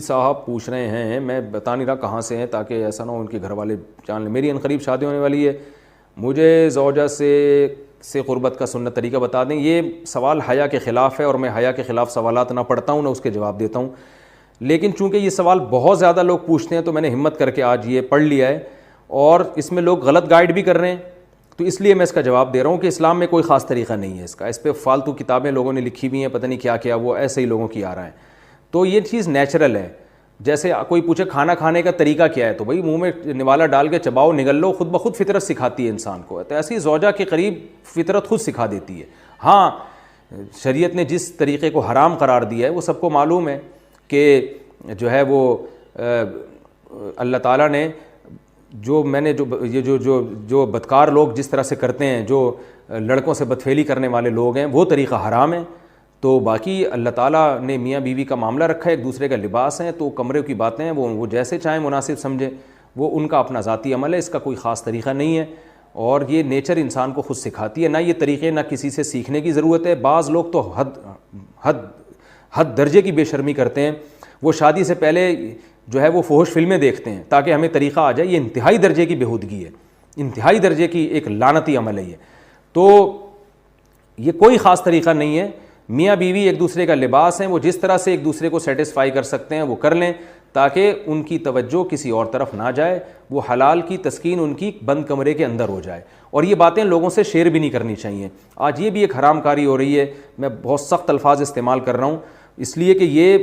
صاحب پوچھ رہے ہیں, میں بتا نہیں رہا کہاں سے ہیں تاکہ ایسا نہ ہو ان کے گھر والے جان لیں. میری عنقریب شادی ہونے والی ہے, مجھے زوجہ سے قربت کا سنت طریقہ بتا دیں. یہ سوال حیا کے خلاف ہے اور میں حیا کے خلاف سوالات نہ پڑھتا ہوں نہ اس کے جواب دیتا ہوں, لیکن چونکہ یہ سوال بہت زیادہ لوگ پوچھتے ہیں تو میں نے ہمت کر کے آج یہ پڑھ لیا ہے, اور اس میں لوگ غلط گائیڈ بھی کر رہے ہیں, تو اس لیے میں اس کا جواب دے رہا ہوں کہ اسلام میں کوئی خاص طریقہ نہیں ہے اس کا. اس پہ فالتو کتابیں لوگوں نے لکھی ہوئی ہیں, پتہ نہیں کیا کیا, وہ ایسے ہی لوگوں کی آ رہا ہے. تو یہ چیز نیچرل ہے. جیسے کوئی پوچھے کھانا کھانے کا طریقہ کیا ہے, تو بھائی منہ میں نوالا ڈال کے چباؤ, نگل لو, خود بخود فطرت سکھاتی ہے انسان کو. تو ایسی زوجہ کے قریب فطرت خود سکھا دیتی ہے. ہاں, شریعت نے جس طریقے کو حرام قرار دیا ہے وہ سب کو معلوم ہے کہ جو ہے وہ اللہ تعالیٰ نے جو بدکار لوگ جس طرح سے کرتے ہیں, جو لڑکوں سے بدفعلی کرنے والے لوگ ہیں, وہ طریقہ حرام ہے. تو باقی اللہ تعالیٰ نے میاں بیوی کا معاملہ رکھا ہے, ایک دوسرے کا لباس ہے, تو کمرے کی باتیں ہیں وہ جیسے چاہیں مناسب سمجھیں, وہ ان کا اپنا ذاتی عمل ہے, اس کا کوئی خاص طریقہ نہیں ہے, اور یہ نیچر انسان کو خود سکھاتی ہے. نہ یہ طریقے نہ کسی سے سیکھنے کی ضرورت ہے. بعض لوگ تو حد درجے کی بے شرمی کرتے ہیں, وہ شادی سے پہلے جو ہے وہ فحش فلمیں دیکھتے ہیں تاکہ ہمیں طریقہ آ جائے. یہ انتہائی درجے کی بےہودگی ہے, انتہائی درجے کی ایک لعنتی عمل ہے یہ. تو یہ کوئی خاص طریقہ نہیں ہے. میاں بیوی ایک دوسرے کا لباس ہیں, وہ جس طرح سے ایک دوسرے کو سیٹسفائی کر سکتے ہیں وہ کر لیں, تاکہ ان کی توجہ کسی اور طرف نہ جائے, وہ حلال کی تسکین ان کی بند کمرے کے اندر ہو جائے. اور یہ باتیں لوگوں سے شیئر بھی نہیں کرنی چاہیے. آج یہ بھی ایک حرام کاری ہو رہی ہے. میں بہت سخت الفاظ استعمال کر رہا ہوں اس لیے کہ یہ,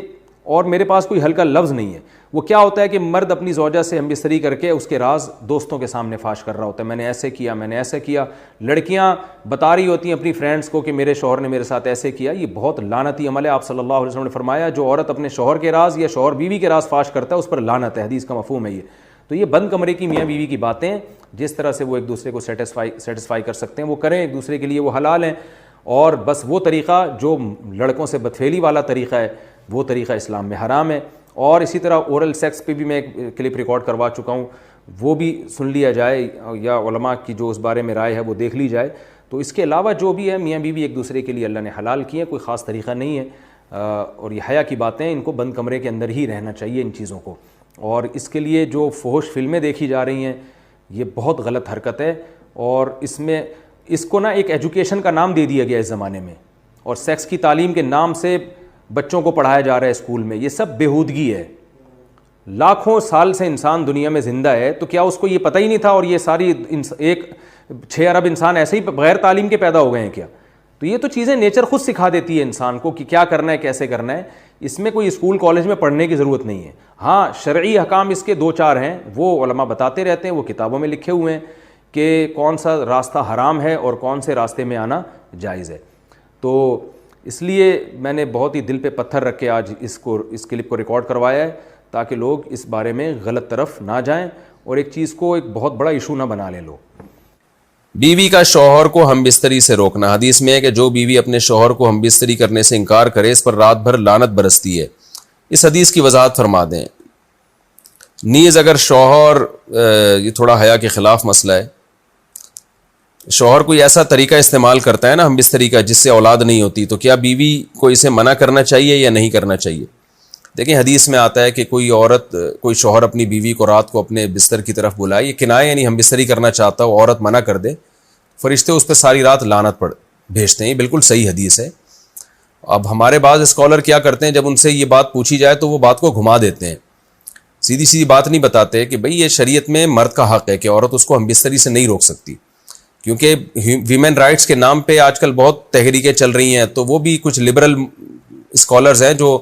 اور میرے پاس کوئی ہلکا لفظ نہیں ہے. وہ کیا ہوتا ہے کہ مرد اپنی زوجہ سے ہم بستری کر کے اس کے راز دوستوں کے سامنے فاش کر رہا ہوتا ہے, میں نے ایسے کیا, میں نے ایسے کیا. لڑکیاں بتا رہی ہوتی ہیں اپنی فرینڈس کو کہ میرے شوہر نے میرے ساتھ ایسے کیا. یہ بہت لعنتی عمل ہے. آپ صلی اللہ علیہ وسلم نے فرمایا جو عورت اپنے شوہر کے راز یا شوہر بیوی کے راز فاش کرتا ہے اس پر لعنت ہے. حدیث کا مفہوم ہے یہ. تو یہ بند کمرے کی میاں بیوی کی باتیں, جس طرح سے وہ ایک دوسرے کو سیٹسفائی کر سکتے ہیں وہ کریں, ایک دوسرے کے لیے وہ حلال ہیں. اور بس وہ طریقہ جو لڑکوں سے بدفعلی والا طریقہ ہے وہ طریقہ اسلام میں حرام ہے. اور اسی طرح اورل سیکس پہ بھی میں ایک کلپ ریکارڈ کروا چکا ہوں, وہ بھی سن لیا جائے, یا علماء کی جو اس بارے میں رائے ہے وہ دیکھ لی جائے. تو اس کے علاوہ جو بھی ہے میاں بیوی ایک دوسرے کے لیے اللہ نے حلال کیے ہیں, کوئی خاص طریقہ نہیں ہے. اور یہ حیا کی باتیں, ان کو بند کمرے کے اندر ہی رہنا چاہیے ان چیزوں کو. اور اس کے لیے جو فحش فلمیں دیکھی جا رہی ہیں یہ بہت غلط حرکت ہے, اور اس کو نا ایک ایجوکیشن کا نام دے دیا گیا اس زمانے میں, اور سیکس کی تعلیم کے نام سے بچوں کو پڑھایا جا رہا ہے اسکول میں. یہ سب بےہودگی ہے. لاکھوں سال سے انسان دنیا میں زندہ ہے, تو کیا اس کو یہ پتہ ہی نہیں تھا, اور یہ ساری ایک 6 ارب انسان ایسے ہی بغیر تعلیم کے پیدا ہو گئے ہیں کیا؟ تو یہ تو چیزیں نیچر خود سکھا دیتی ہے انسان کو کہ کیا کرنا ہے, کیسے کرنا ہے. اس میں کوئی اسکول کالج میں پڑھنے کی ضرورت نہیں ہے. ہاں, شرعی احکام اس کے 2-4 ہیں, وہ علماء بتاتے رہتے ہیں, وہ کتابوں میں لکھے ہوئے ہیں کہ کون سا راستہ حرام ہے اور کون سے راستے میں آنا جائز ہے. تو اس لیے میں نے بہت ہی دل پہ پتھر رکھ کے آج اس کلپ کو ریکارڈ کروایا ہے, تاکہ لوگ اس بارے میں غلط طرف نہ جائیں اور ایک چیز کو ایک بہت بڑا ایشو نہ بنا لیں لوگ. بیوی کا شوہر کو ہم بستری سے روکنا. حدیث میں ہے کہ جو بیوی اپنے شوہر کو ہم بستری کرنے سے انکار کرے اس پر رات بھر لعنت برستی ہے. اس حدیث کی وضاحت فرما دیں. نیز اگر شوہر, یہ تھوڑا حیا کے خلاف مسئلہ ہے, شوہر کوئی ایسا طریقہ استعمال کرتا ہے نا ہم بستری کا جس سے اولاد نہیں ہوتی, تو کیا بیوی کو اسے منع کرنا چاہیے یا نہیں کرنا چاہیے؟ دیکھیں, حدیث میں آتا ہے کہ کوئی شوہر اپنی بیوی کو رات کو اپنے بستر کی طرف بلائے, یہ کنایہ یعنی ہم بستری کرنا چاہتا ہو, عورت منع کر دے, فرشتے اس پہ ساری رات لعنت بھیجتے ہیں. یہ بالکل صحیح حدیث ہے. اب ہمارے بعض اسکالر کیا کرتے ہیں, جب ان سے یہ بات پوچھی جائے تو وہ بات کو گھما دیتے ہیں, سیدھی بات نہیں بتاتے کہ بھئی یہ شریعت میں مرد کا حق ہے کہ عورت اس کو ہم بستری سے نہیں روک سکتی. کیونکہ ویمن رائٹس کے نام پہ آج کل بہت تحریکیں چل رہی ہیں, تو وہ بھی کچھ لبرل اسکالرز ہیں جو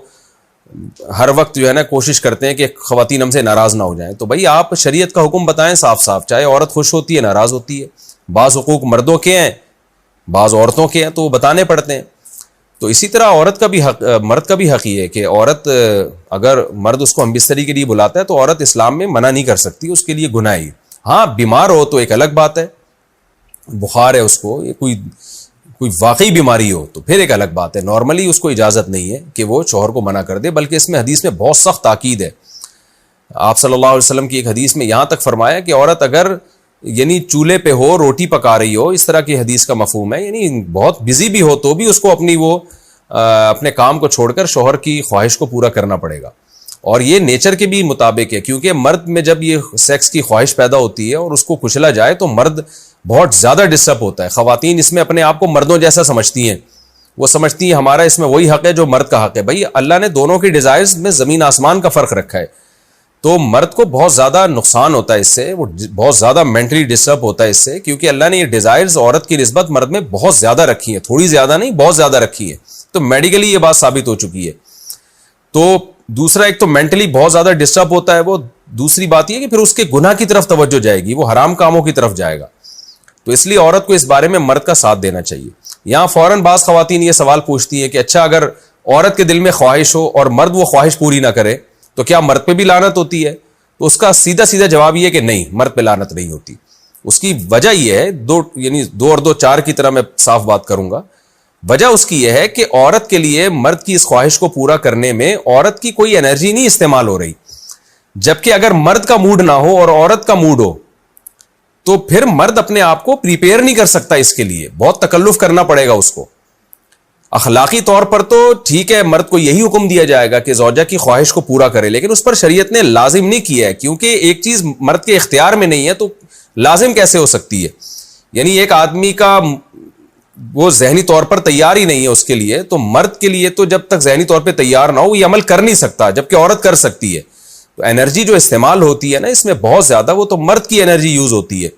ہر وقت جو ہے نا کوشش کرتے ہیں کہ خواتین ہم سے ناراض نہ ہو جائیں. تو بھائی آپ شریعت کا حکم بتائیں صاف صاف, چاہے عورت خوش ہوتی ہے ناراض ہوتی ہے, بعض حقوق مردوں کے ہیں بعض عورتوں کے ہیں, تو وہ بتانے پڑتے ہیں. تو اسی طرح مرد کا بھی حق یہ ہے کہ عورت, اگر مرد اس کو ہم بستری کے لیے بلاتا ہے تو عورت اسلام میں منع نہیں کر سکتی, اس کے لیے گناہ ہے. ہاں, بیمار ہو تو ایک الگ بات ہے, بخار ہے اس کو, یہ کوئی واقعی بیماری ہو تو پھر ایک الگ بات ہے. نارملی اس کو اجازت نہیں ہے کہ وہ شوہر کو منع کر دے, بلکہ اس میں حدیث میں بہت سخت تاکید ہے. آپ صلی اللہ علیہ وسلم کی ایک حدیث میں یہاں تک فرمایا کہ عورت اگر یعنی چولہے پہ ہو, روٹی پکا رہی ہو, اس طرح کی حدیث کا مفہوم ہے, یعنی بہت بزی بھی ہو تو بھی اس کو اپنے کام کو چھوڑ کر شوہر کی خواہش کو پورا کرنا پڑے گا. اور یہ نیچر کے بھی مطابق ہے, کیونکہ مرد میں جب یہ سیکس کی خواہش پیدا ہوتی ہے اور اس کو کچلا جائے تو مرد بہت زیادہ ڈسٹرب ہوتا ہے. خواتین اس میں اپنے آپ کو مردوں جیسا سمجھتی ہیں, وہ سمجھتی ہیں ہمارا اس میں وہی حق ہے جو مرد کا حق ہے. بھائی اللہ نے دونوں کی ڈیزائرز میں زمین آسمان کا فرق رکھا ہے, تو مرد کو بہت زیادہ نقصان ہوتا ہے اس سے, وہ بہت زیادہ مینٹلی ڈسٹرب ہوتا ہے اس سے, کیونکہ اللہ نے یہ ڈیزائرز عورت کی نسبت مرد میں بہت زیادہ رکھی ہیں, تھوڑی زیادہ نہیں بہت زیادہ رکھی ہیں. تو میڈیکلی یہ بات ثابت ہو چکی ہے. تو دوسرا ایک تو مینٹلی بہت زیادہ ڈسٹرب ہوتا ہے وہ, دوسری بات یہ کہ پھر اس کے گناہ کی طرف توجہ جائے گی, وہ حرام کاموں کی طرف جائے گا. تو اس لیے عورت کو اس بارے میں مرد کا ساتھ دینا چاہیے. یہاں فوراً بعض خواتین یہ سوال پوچھتی ہیں کہ اچھا اگر عورت کے دل میں خواہش ہو اور مرد وہ خواہش پوری نہ کرے تو کیا مرد پہ بھی لعنت ہوتی ہے؟ تو اس کا سیدھا سیدھا جواب یہ کہ نہیں, مرد پہ لعنت نہیں ہوتی. اس کی وجہ یہ ہے, دو اور دو چار کی طرح میں صاف بات کروں گا. وجہ اس کی یہ ہے کہ عورت کے لیے مرد کی اس خواہش کو پورا کرنے میں عورت کی کوئی انرجی نہیں استعمال ہو رہی, جبکہ اگر مرد کا موڈ نہ ہو اور عورت کا موڈ ہو تو پھر مرد اپنے آپ کو پریپیئر نہیں کر سکتا, اس کے لیے بہت تکلف کرنا پڑے گا اس کو. اخلاقی طور پر تو ٹھیک ہے, مرد کو یہی حکم دیا جائے گا کہ زوجہ کی خواہش کو پورا کرے, لیکن اس پر شریعت نے لازم نہیں کیا ہے, کیونکہ ایک چیز مرد کے اختیار میں نہیں ہے تو لازم کیسے ہو سکتی ہے؟ یعنی ایک آدمی کا وہ ذہنی طور پر تیار ہی نہیں ہے اس کے لیے, تو مرد کے لیے تو جب تک ذہنی طور پہ تیار نہ ہو یہ عمل کر نہیں سکتا, جبکہ عورت کر سکتی ہے. تو انرجی جو استعمال ہوتی ہے نا اس میں بہت زیادہ, وہ تو مرد کی انرجی یوز ہوتی ہے.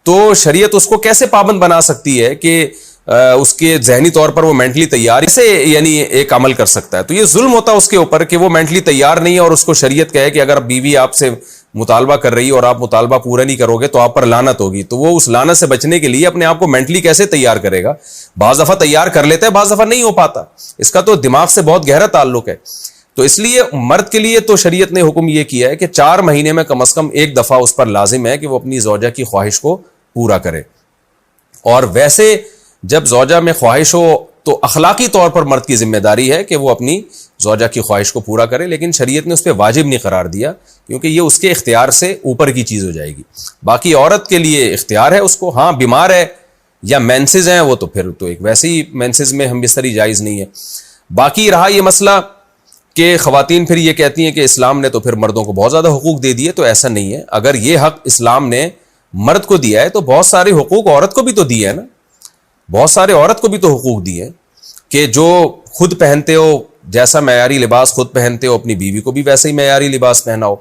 تو شریعت اس کو کیسے پابند بنا سکتی ہے کہ اس کے ذہنی طور پر وہ مینٹلی تیار سے یعنی ایک عمل کر سکتا ہے؟ تو یہ ظلم ہوتا ہے اس کے اوپر کہ وہ مینٹلی تیار نہیں ہے اور اس کو شریعت کہے کہ اگر بیوی آپ سے مطالبہ کر رہی ہے اور آپ مطالبہ پورا نہیں کرو گے تو آپ پر لعنت ہوگی. تو وہ اس لعنت سے بچنے کے لیے اپنے آپ کو مینٹلی کیسے تیار کرے گا؟ بعض دفعہ تیار کر لیتا ہے, بعض دفعہ نہیں ہو پاتا. اس کا تو دماغ سے بہت گہرا تعلق ہے. تو اس لیے مرد کے لیے تو شریعت نے حکم یہ کیا ہے کہ 4 مہینے میں کم از کم ایک دفعہ اس پر لازم ہے کہ وہ اپنی زوجہ کی خواہش کو پورا کرے. اور ویسے جب زوجہ میں خواہش ہو تو اخلاقی طور پر مرد کی ذمہ داری ہے کہ وہ اپنی زوجہ کی خواہش کو پورا کرے, لیکن شریعت نے اس پہ واجب نہیں قرار دیا, کیونکہ یہ اس کے اختیار سے اوپر کی چیز ہو جائے گی. باقی عورت کے لیے اختیار ہے اس کو, ہاں بیمار ہے یا مینسز ہیں وہ تو پھر تو ایک ویسے ہی مینسز میں ہم بستری جائز نہیں ہے. باقی رہا یہ مسئلہ کہ خواتین پھر یہ کہتی ہیں کہ اسلام نے تو پھر مردوں کو بہت زیادہ حقوق دے دیے, تو ایسا نہیں ہے. اگر یہ حق اسلام نے مرد کو دیا ہے تو بہت سارے حقوق عورت کو بھی تو دیے ہیں نا, بہت سارے عورت کو بھی تو حقوق دیے ہیں کہ جو خود پہنتے ہو, جیسا معیاری لباس خود پہنتے ہو اپنی بیوی کو بھی ویسا ہی معیاری لباس پہناؤ,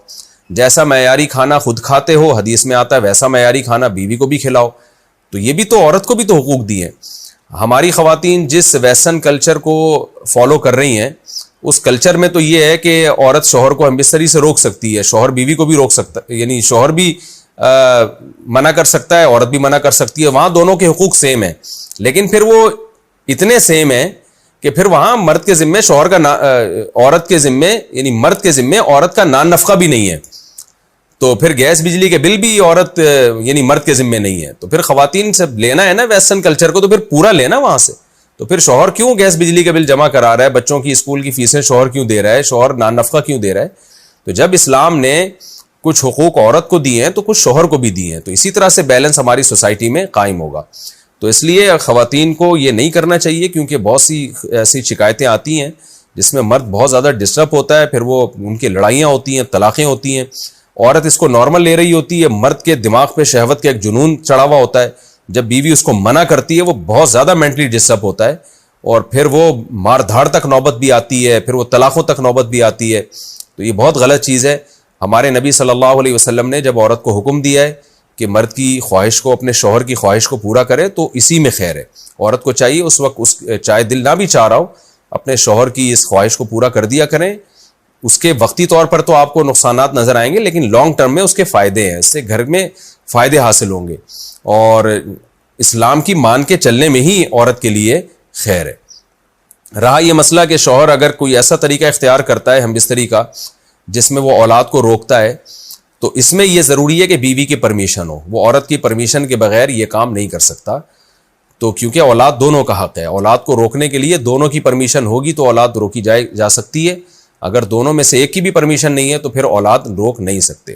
جیسا معیاری کھانا خود کھاتے ہو حدیث میں آتا ہے ویسا معیاری کھانا بیوی کو بھی کھلاؤ. تو یہ بھی تو عورت کو بھی تو حقوق دیے ہیں. ہماری خواتین جس ویسٹرن کلچر کو فالو کر رہی ہیں اس کلچر میں تو یہ ہے کہ عورت شوہر کو ہمبستری سے روک سکتی ہے, شوہر بیوی کو بھی روک سکتا ہے, یعنی شوہر بھی منع کر سکتا ہے, عورت بھی منع کر سکتی ہے. وہاں دونوں کے حقوق سیم ہیں, لیکن پھر وہ اتنے سیم ہیں کہ پھر وہاں مرد کے ذمے شوہر کا عورت کے ذمے یعنی مرد کے ذمے عورت کا نان نفقہ بھی نہیں ہے. تو پھر گیس بجلی کے بل بھی عورت یعنی مرد کے ذمے نہیں ہے. تو پھر خواتین سے لینا ہے نا ویسٹرن کلچر کو, تو پھر پورا لینا وہاں سے. تو پھر شوہر کیوں گیس بجلی کے بل جمع کرا رہا ہے, بچوں کی اسکول کی فیسیں شوہر کیوں دے رہا ہے, شوہر نان نفقہ کیوں دے رہا ہے؟ تو جب اسلام نے کچھ حقوق عورت کو دیے ہیں تو کچھ شوہر کو بھی دیے ہیں, تو اسی طرح سے بیلنس ہماری سوسائٹی میں قائم ہوگا. تو اس لیے خواتین کو یہ نہیں کرنا چاہیے, کیونکہ بہت سی ایسی شکایتیں آتی ہیں جس میں مرد بہت زیادہ ڈسٹرب ہوتا ہے, پھر وہ ان کی لڑائیاں ہوتی ہیں, طلاقیں ہوتی ہیں. عورت اس کو نارمل لے رہی ہوتی ہے, مرد کے دماغ پہ شہوت کا ایک جنون چڑھا ہوا ہوتا ہے. جب بیوی اس کو منع کرتی ہے وہ بہت زیادہ مینٹلی ڈسٹرب ہوتا ہے, اور پھر وہ مار دھاڑ تک نوبت بھی آتی ہے, پھر وہ طلاقوں تک نوبت بھی آتی ہے. تو یہ بہت غلط چیز ہے. ہمارے نبی صلی اللہ علیہ وسلم نے جب عورت کو حکم دیا ہے کہ مرد کی خواہش کو, اپنے شوہر کی خواہش کو پورا کرے, تو اسی میں خیر ہے. عورت کو چاہیے اس وقت چاہے دل نہ بھی چاہ رہا ہو اپنے شوہر کی اس خواہش کو پورا کر دیا کریں. اس کے وقتی طور پر تو آپ کو نقصانات نظر آئیں گے, لیکن لانگ ٹرم میں اس کے فائدے ہیں, اس سے گھر میں فائدے حاصل ہوں گے, اور اسلام کی مان کے چلنے میں ہی عورت کے لیے خیر ہے. رہا یہ مسئلہ کہ شوہر اگر کوئی ایسا طریقہ اختیار کرتا ہے ہم بستری کا جس میں وہ اولاد کو روکتا ہے, تو اس میں یہ ضروری ہے کہ بیوی کی پرمیشن ہو. وہ عورت کی پرمیشن کے بغیر یہ کام نہیں کر سکتا. تو کیونکہ اولاد دونوں کا حق ہے, اولاد کو روکنے کے لیے دونوں کی پرمیشن ہوگی تو اولاد روکی جا سکتی ہے. اگر دونوں میں سے ایک کی بھی پرمیشن نہیں ہے تو پھر اولاد روک نہیں سکتے.